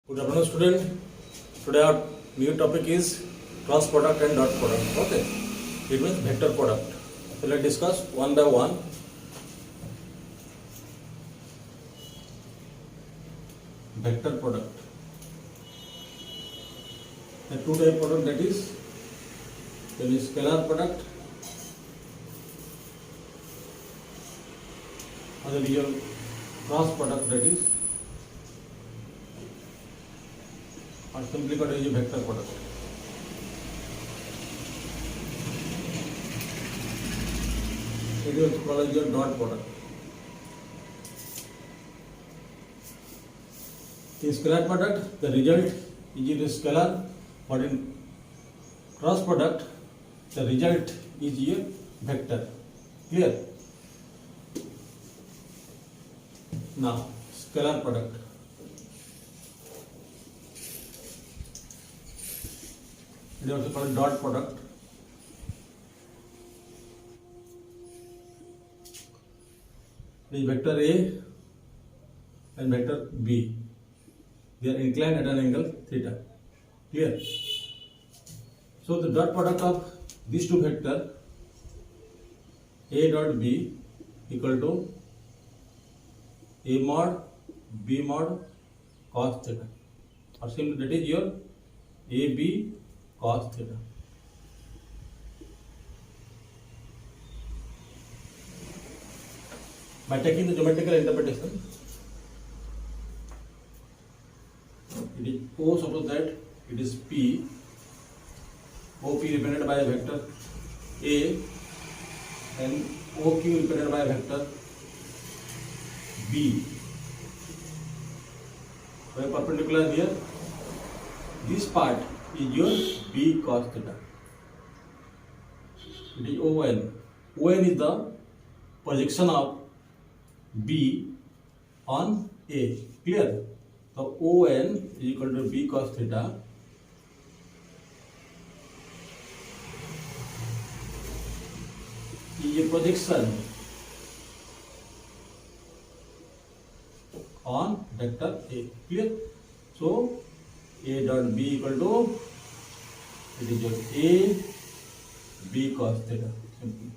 Good afternoon, student. Today our new topic is cross product and dot product. Okay, it means vector product. So let's discuss one by one. Vector product. The two type product, that is scalar product, and the real cross product, that is or simply called as a vector product. It is also called as your dot product. In scalar product, the result is either scalar, but in cross product, the result is a vector. Clear? Now, scalar product. It is also called dot product. It is vector A and vector B. They are inclined at an angle theta. Clear? So the dot product of these two vectors A dot B equal to A mod B mod cos theta, or simply that is your AB cos theta. By taking the geometrical interpretation, it is O, suppose that it is P, OP represented by a vector A and OQ represented by a vector B. So a perpendicular here, this part is your B cos theta. It is ON. ON is the projection of B on A. Clear? So ON is equal to B cos theta. Is a projection on vector A. Clear? So A dot B equal to, it is your A B cos theta. Simply.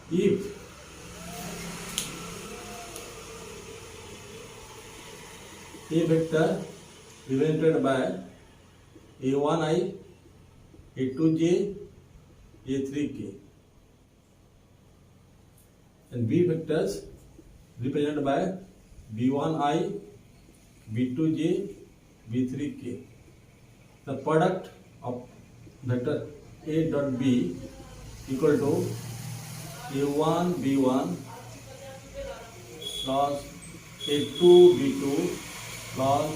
If A vector represented by A1i, A2j, A3k, and B vectors represented by B1i, B2j, B3k. The product of vector A dot B equal to A1 B1 plus A2 B2 plus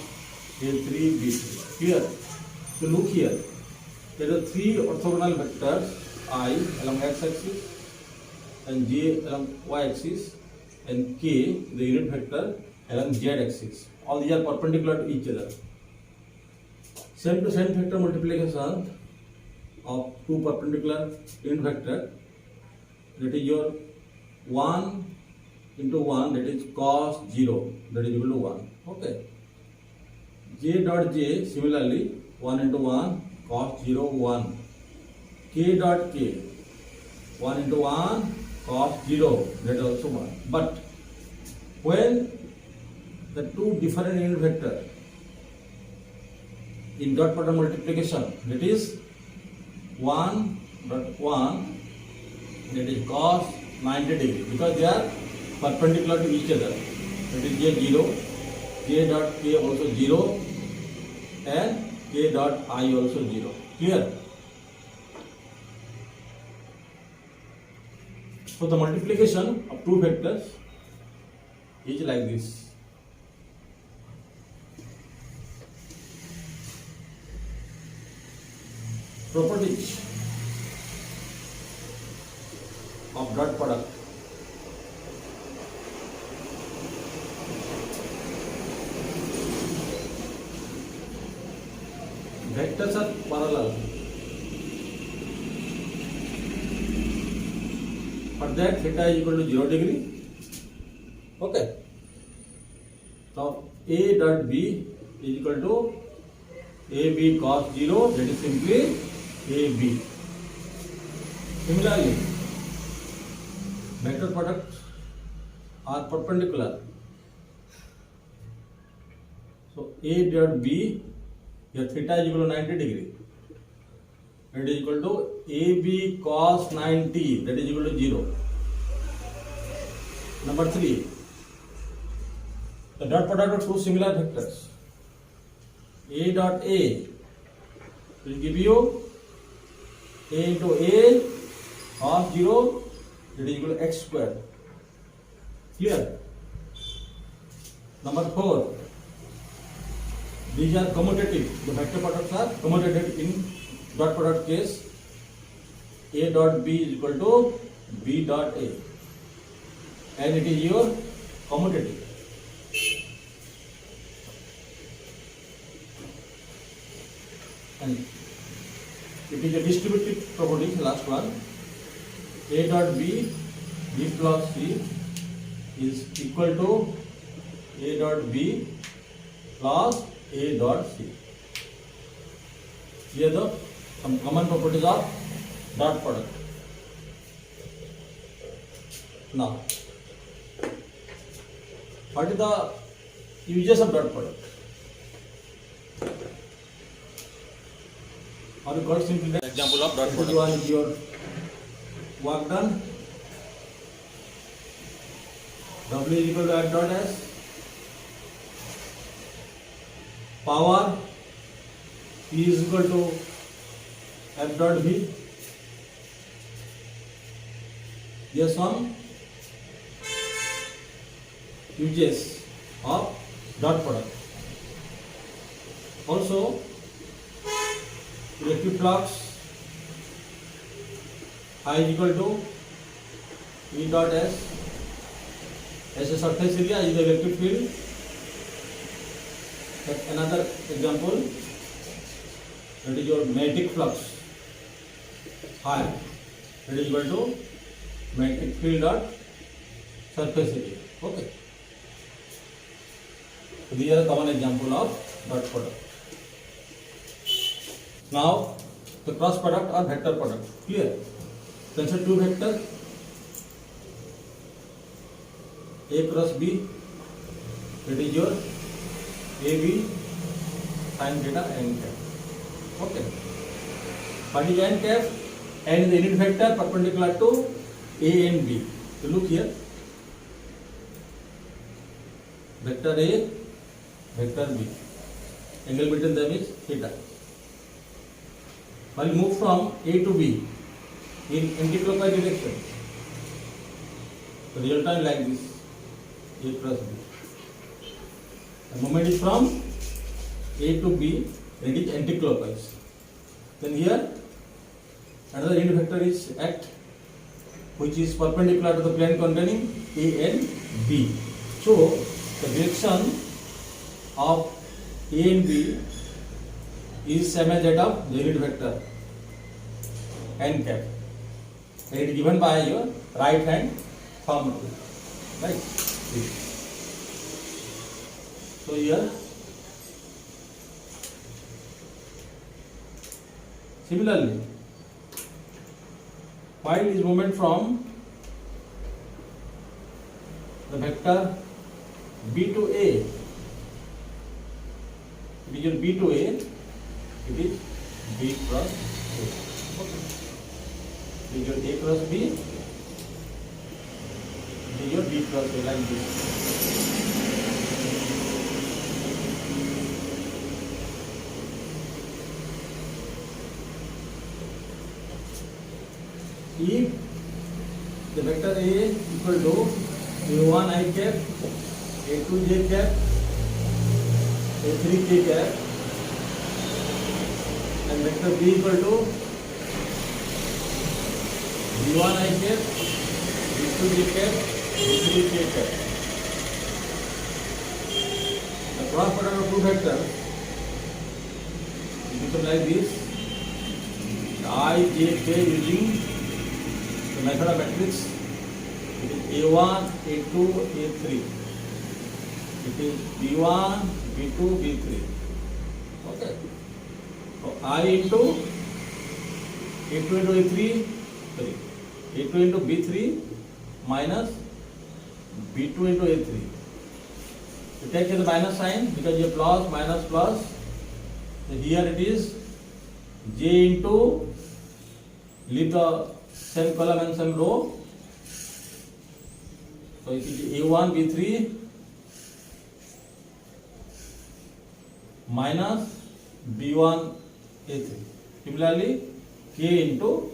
A3 B3. Clear? So look here. There are three orthogonal vectors, I along x-axis and j along y-axis and k, the unit vector, along z-axis. All these are perpendicular to each other. Same to same vector multiplication of two perpendicular unit vector, that is your 1 into 1, that is cos 0, that is equal to 1. Okay. J dot j, similarly 1 into 1 cos 0 1. K dot k, 1 into 1 cos 0, that is also 1. But when the two different unit vector in dot product multiplication, that is 1 dot 1, that is cos 90 degree, because they are perpendicular to each other. That is J0, J dot K also 0 and K dot I also 0. Clear? So the multiplication of two vectors is like this. Properties of dot product. Vectors are parallel. For that theta is equal to 0 degree. Okay. So A dot B is equal to AB cos 0, that is simply AB. Similarly, vector products are perpendicular. So A dot B, here theta is equal to 90 degree. That is equal to AB cos 90, that is equal to 0. Number 3, the dot product of two similar vectors. A dot A will give you A into A cos 0, that is equal to x square. Clear? Number 4, these are commutative. The vector products are commutative in dot product case. A dot B is equal to B dot A, and it is your commutative. And it is a distributive property, last one. A dot B, B plus C is equal to A dot B plus A dot C. Here the some common properties of dot product. Now, what is the uses of dot product? Or you got simply the example of dot product. One is your work done. W is equal to F dot S. Power P is equal to F dot V. Yes, some uses of dot product. Also, electric flux I is equal to E dot S. As a surface area is the electric field. Another example, that is your magnetic flux phi, that is equal to magnetic field dot surface area. Okay. So these are the common example of dot product. Now the cross product or vector product. Clear? Consider two vectors A cross B, that is your AB sin theta n cap. Okay. What is n cap? N is the unit vector perpendicular to A and B. So look here. Vector A, vector B. Angle between them is theta. While move from A to B in anticlockwise direction, the result is like this: A cross B. The moment is from A to B, it is anticlockwise. Then here another unit vector is act, which is perpendicular to the plane containing A and B. So the direction of A and B is same as that of the unit vector n cap, and it is given by your right hand thumb rule, right? So here similarly, while is movement from the vector B to A, it is your B to A, it is B cross A. Okay. It is your A cross B, it is your B cross A, like this. If the vector A equal to A1 I cap, A2 j cap, A3 k cap, and vector B equal to B1 I cap, B2 j cap, B3 k cap. The cross product of two vectors become like this: I j k using the method of matrix It is A1, A2, A3. It is B1, B2, B3. Okay. So I into A2 into A3, sorry, A2 into B3 minus B2 into A3. You take the minus sign because you have plus, minus, plus. So here it is J into, leave the same column and same row. So it is A1 B3 minus B1 A3. Similarly, K into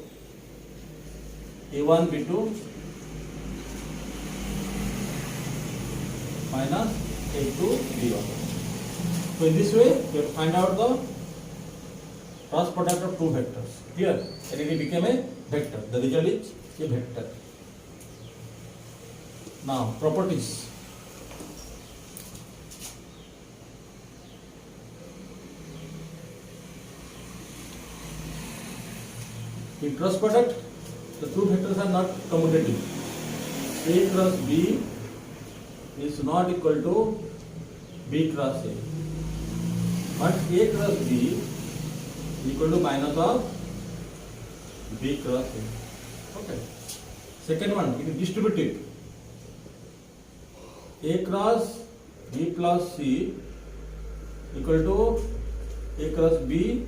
A1 B2 minus A2 B1. So in this way, you will find out the cross product of two vectors. Clear? And it became a vector. The result is a vector. Now, properties. In cross product, the two vectors are not commutative. A cross B is not equal to B cross A. But A cross B is equal to minus of B cross A. Okay. Second one, it is distributive. A cross B plus C equal to A cross B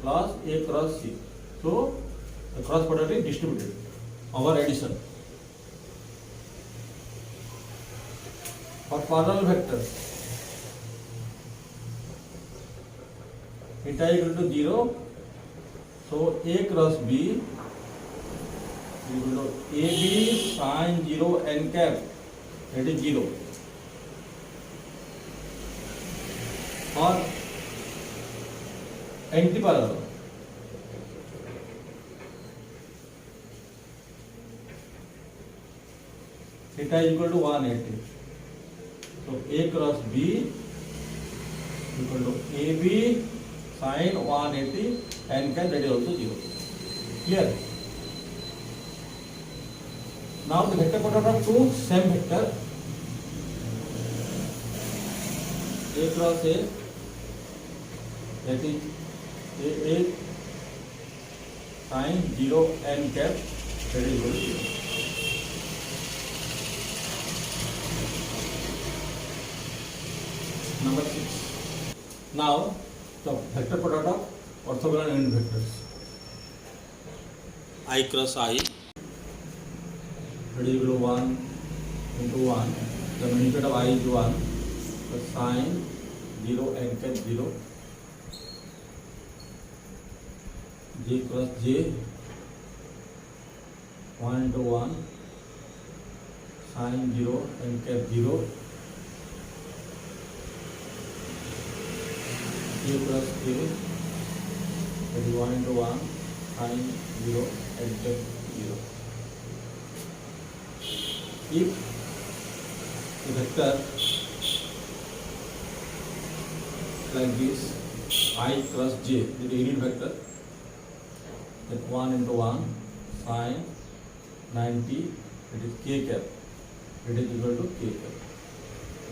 plus A cross C. So the cross product is distributed over addition. For parallel vectors, theta equal to 0. So A cross B equal to AB sin 0 n cap, that is 0. For antiparallel, theta is equal to 180. So A cross B equal to AB sin 180 n cap, that is also 0. Clear? Now the vector product of two same vector, A cross A, that is A sin 0 n cap, that is equal to 0. Number 6. Now the vector product of orthogonal unit vectors. I cross I, that is equal to 1 into 1. The magnitude of I is 1. So sin 0 n cap 0. J cross J, 1 into 1. Sin 0 n cap 0. K plus K, that is 1 into 1, sin 0 n cap 0. If the vector like this, I cross J, that is unit vector, that 1 into 1, sin 90, that is K cap, that is equal to K cap.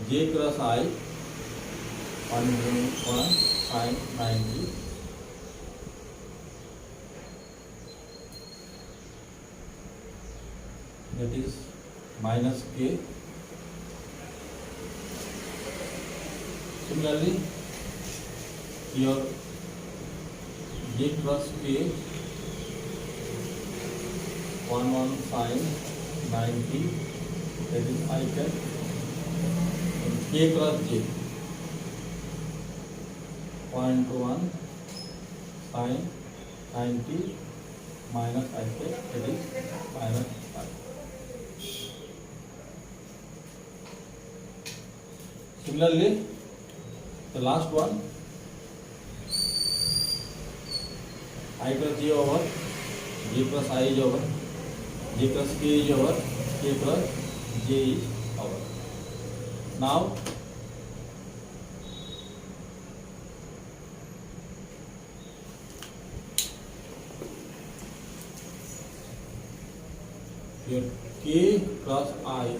J cross I, 1 into 1, sin 90, that is minus K. Similarly, here J cross K, 1 sin 90, that is I cap, and K cross J, 1 to 1 sin 90 minus I cap, that is minus I. Similarly, the last one, I cross J over, J plus I is over, J plus K is over, K plus J is over. Now, your K cross I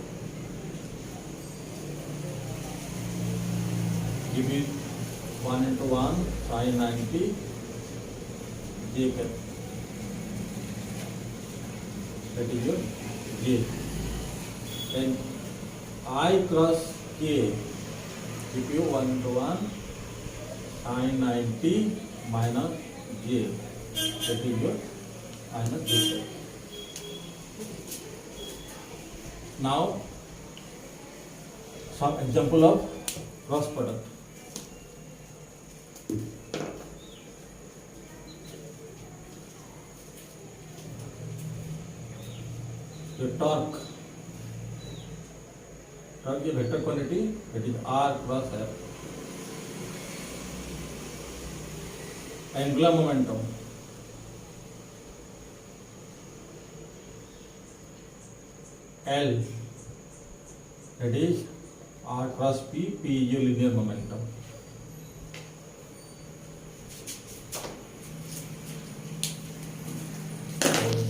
give me 1 into 1 sin 90 J cap. That is your J. Then I cross K give you 1 into 1 sin 90 minus J. That is your minus J cap. Now some example of cross product. The torque is vector quantity, that is R cross F. Angular momentum, L, that is R cross P, P is your linear momentum.